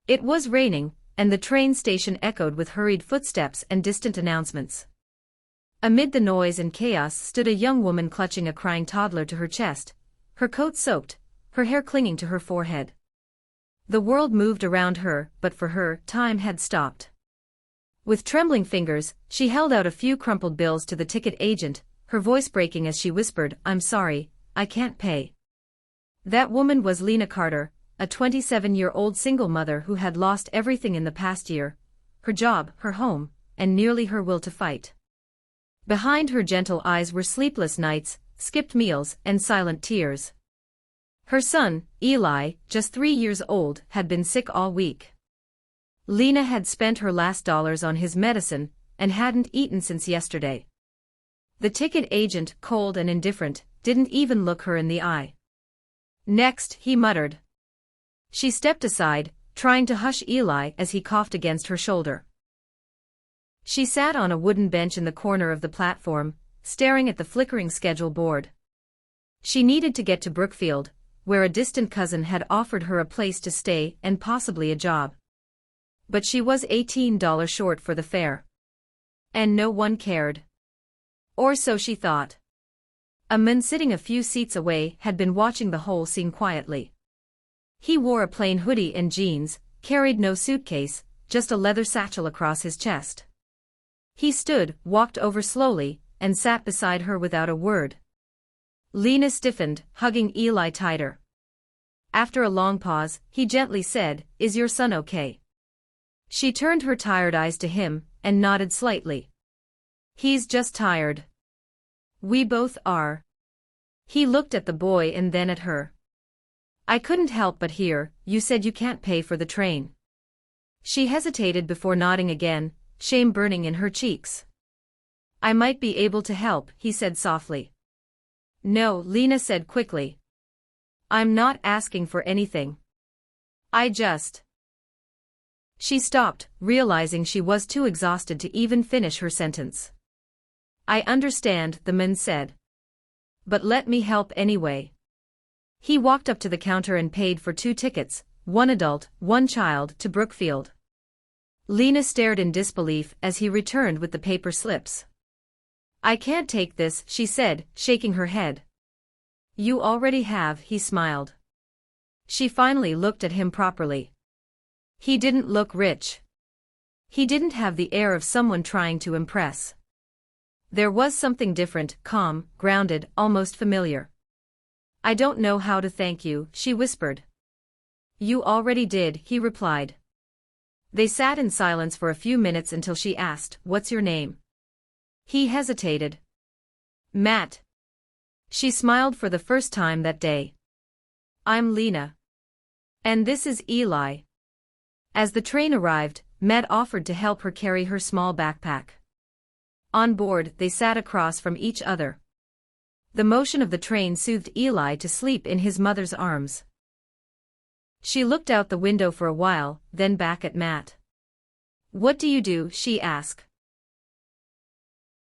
It was raining, and the train station echoed with hurried footsteps and distant announcements. Amid the noise and chaos stood a young woman clutching a crying toddler to her chest, her coat soaked, her hair clinging to her forehead. The world moved around her, but for her, time had stopped. With trembling fingers, she held out a few crumpled bills to the ticket agent, her voice breaking as she whispered, "I'm sorry, I can't pay." That woman was Lena Carter, a 27-year-old single mother who had lost everything in the past year, her job, her home, and nearly her will to fight. Behind her gentle eyes were sleepless nights, skipped meals, and silent tears. Her son, Eli, just 3 years old, had been sick all week. Lena had spent her last dollars on his medicine, and hadn't eaten since yesterday. The ticket agent, cold and indifferent, didn't even look her in the eye. "Next," he muttered. She stepped aside, trying to hush Eli as he coughed against her shoulder. She sat on a wooden bench in the corner of the platform, staring at the flickering schedule board. She needed to get to Brookfield, where a distant cousin had offered her a place to stay and possibly a job. But she was $18 short for the fare. And no one cared. Or so she thought. A man sitting a few seats away had been watching the whole scene quietly. He wore a plain hoodie and jeans, carried no suitcase, just a leather satchel across his chest. He stood, walked over slowly, and sat beside her without a word. Lena stiffened, hugging Eli tighter. After a long pause, he gently said, "Is your son okay?" She turned her tired eyes to him, and nodded slightly. "He's just tired. We both are." He looked at the boy and then at her. "I couldn't help but hear, you said you can't pay for the train." She hesitated before nodding again, shame burning in her cheeks. "I might be able to help," he said softly. "No," Lena said quickly. "I'm not asking for anything. I just—" She stopped, realizing she was too exhausted to even finish her sentence. "I understand," the man said. "But let me help anyway." He walked up to the counter and paid for 2 tickets, 1 adult, 1 child, to Brookfield. Lena stared in disbelief as he returned with the paper slips. "I can't take this," she said, shaking her head. "You already have," he smiled. She finally looked at him properly. He didn't look rich. He didn't have the air of someone trying to impress. There was something different, calm, grounded, almost familiar. "I don't know how to thank you," she whispered. "You already did," he replied. They sat in silence for a few minutes until she asked, "What's your name?" He hesitated. "Matt." She smiled for the first time that day. "I'm Lena. And this is Eli." As the train arrived, Matt offered to help her carry her small backpack. On board, they sat across from each other. The motion of the train soothed Eli to sleep in his mother's arms. She looked out the window for a while, then back at Matt. "What do you do?" she asked.